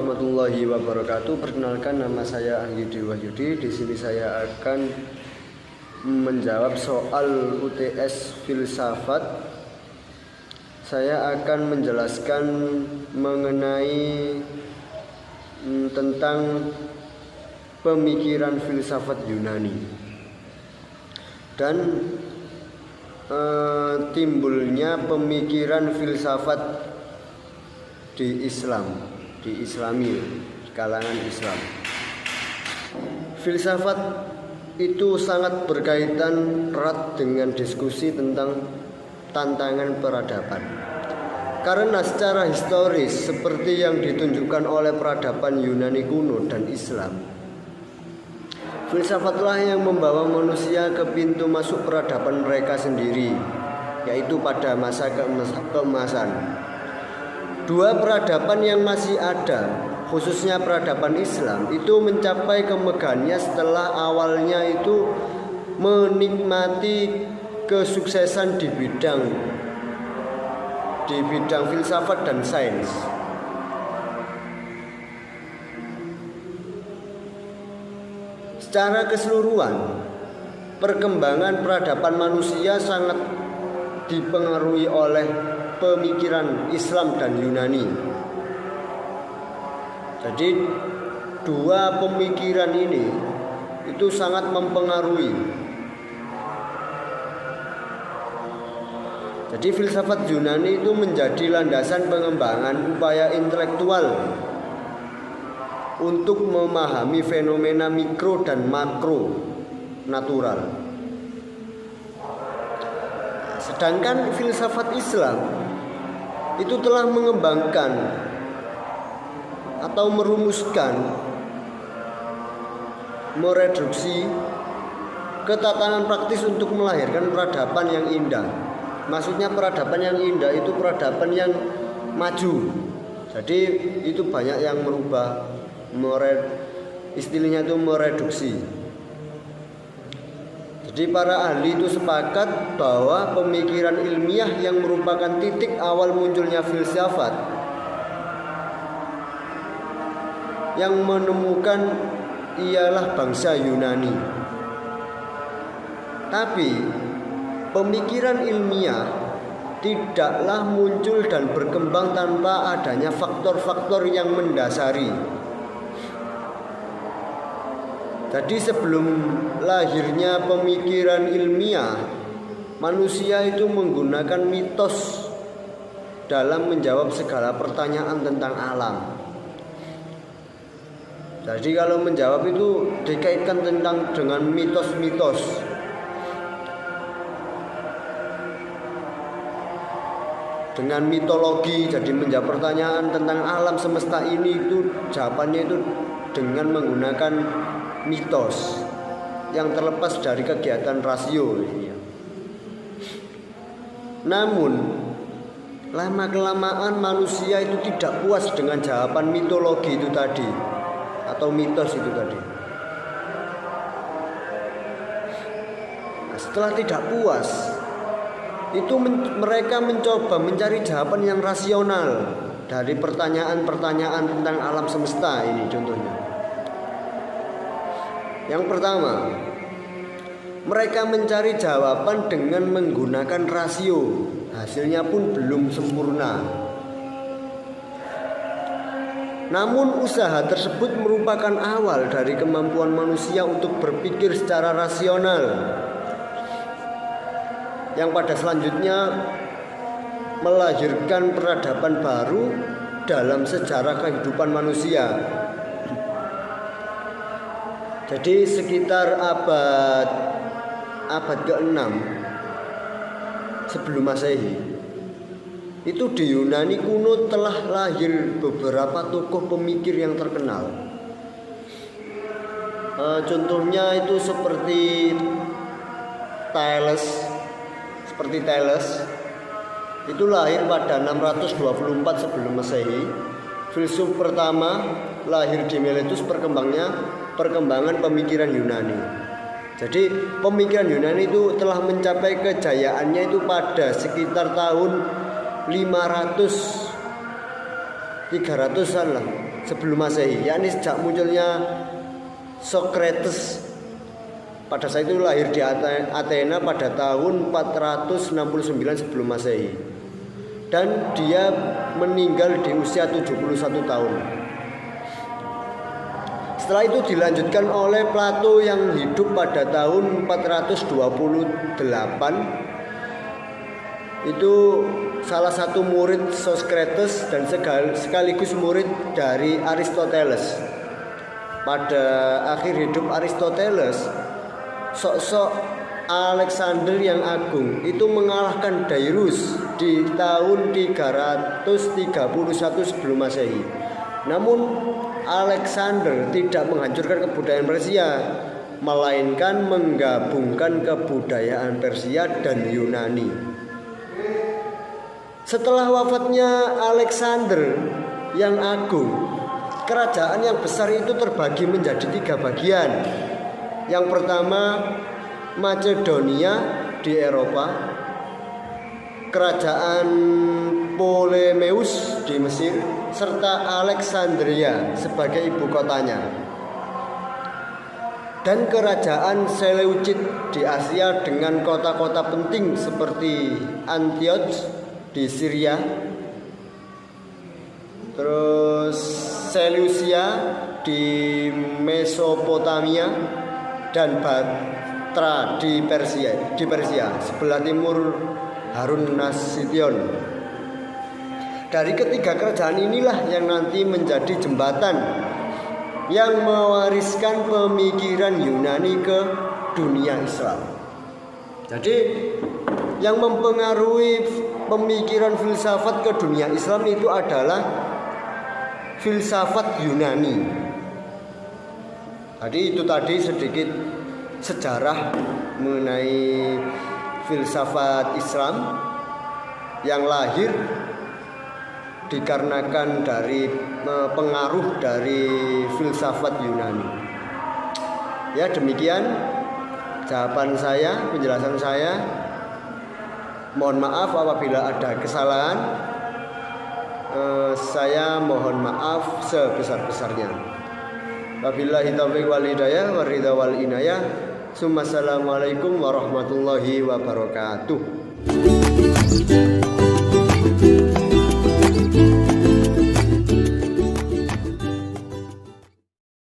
warahmatullahi wabarakatuh. Perkenalkan, nama saya Anggidi Wahyudi. Di sini saya akan menjawab soal UTS filsafat. Saya akan menjelaskan mengenai tentang pemikiran filsafat Yunani dan timbulnya pemikiran filsafat di Islam, di Islami, kalangan Islam. Filsafat itu sangat berkaitan erat dengan diskusi tentang tantangan peradaban. Karena secara historis seperti yang ditunjukkan oleh peradaban Yunani kuno dan Islam, filsafatlah yang membawa manusia ke pintu masuk peradaban mereka sendiri, yaitu pada masa keemasan. Dua peradaban yang masih ada, khususnya peradaban Islam, itu mencapai kemegahannya setelah awalnya itu menikmati kesuksesan di bidang filsafat dan sains. Secara keseluruhan, perkembangan peradaban manusia sangat dipengaruhi oleh pemikiran Islam dan Yunani. Jadi dua pemikiran ini itu sangat mempengaruhi. Jadi filsafat Yunani itu menjadi landasan pengembangan upaya intelektual untuk memahami fenomena mikro dan makro natural. Sedangkan filsafat Islam itu telah mengembangkan atau mereduksi ke tatanan praktis untuk melahirkan peradaban yang indah. Maksudnya peradaban yang indah itu peradaban yang maju. Jadi itu banyak yang merubah, istilahnya itu mereduksi. Jadi para ahli itu sepakat bahwa pemikiran ilmiah yang merupakan titik awal munculnya filsafat yang menemukan ialah bangsa Yunani. Tapi pemikiran ilmiah tidaklah muncul dan berkembang tanpa adanya faktor-faktor yang mendasari. Jadi sebelum lahirnya pemikiran ilmiah, manusia itu menggunakan mitos dalam menjawab segala pertanyaan tentang alam. Jadi kalau menjawab itu dikaitkan dengan mitos-mitos. Dengan mitologi, jadi menjawab pertanyaan tentang alam semesta ini itu jawabannya itu dengan menggunakan mitos yang terlepas dari kegiatan rasio. Namun lama-kelamaan manusia itu tidak puas dengan jawaban mitologi itu tadi atau mitos itu tadi. Nah, setelah tidak puas, itu mereka mencoba mencari jawaban yang rasional dari pertanyaan-pertanyaan tentang alam semesta ini contohnya. Yang pertama, mereka mencari jawaban dengan menggunakan rasio. Hasilnya pun belum sempurna. Namun usaha tersebut merupakan awal dari kemampuan manusia untuk berpikir secara rasional, yang pada selanjutnya melahirkan peradaban baru dalam sejarah kehidupan manusia. Jadi sekitar abad ke-6 sebelum Masehi, itu di Yunani kuno telah lahir beberapa tokoh pemikir yang terkenal. Contohnya itu seperti Thales. Itu lahir pada 624 sebelum Masehi. Filsuf pertama lahir di Miletus, perkembangan pemikiran Yunani. Jadi pemikiran Yunani itu telah mencapai kejayaannya itu pada sekitar tahun 300-an lah, sebelum Masehi, yakni sejak munculnya Socrates. Pada saat itu lahir di Athena pada tahun 469 sebelum Masehi. Dan dia meninggal di usia 71 tahun. Setelah itu dilanjutkan oleh Plato yang hidup pada tahun 428. Itu salah satu murid Socrates dan sekaligus murid dari Aristoteles. Pada akhir hidup Aristoteles, sosok Alexander yang agung itu mengalahkan Darius di tahun 331 sebelum Masehi. Namun Alexander tidak menghancurkan kebudayaan Persia, melainkan menggabungkan kebudayaan Persia dan Yunani. Setelah wafatnya Alexander yang agung, kerajaan yang besar itu terbagi menjadi 3 bagian. Yang pertama Macedonia di Eropa, kerajaan Ptolemeus di Mesir, serta Alexandria sebagai ibu kotanya. Dan kerajaan Seleucid di Asia dengan kota-kota penting seperti Antioch di Syria, terus Seleucia di Mesopotamia, dan Batra di Persia sebelah timur Harun Nasution. Dari ketiga kerajaan inilah yang nanti menjadi jembatan yang mewariskan pemikiran Yunani ke dunia Islam. Jadi yang mempengaruhi pemikiran filsafat ke dunia Islam itu adalah filsafat Yunani. Jadi itu tadi sedikit sejarah mengenai filsafat Islam yang lahir dikarenakan dari pengaruh dari filsafat Yunani. Ya, demikian jawaban saya, penjelasan saya. Mohon maaf apabila ada kesalahan. Saya mohon maaf sebesar-besarnya. Wabillahi taufiq wal hidayah waridha wal inayah. Assalamualaikum warahmatullahi wabarakatuh.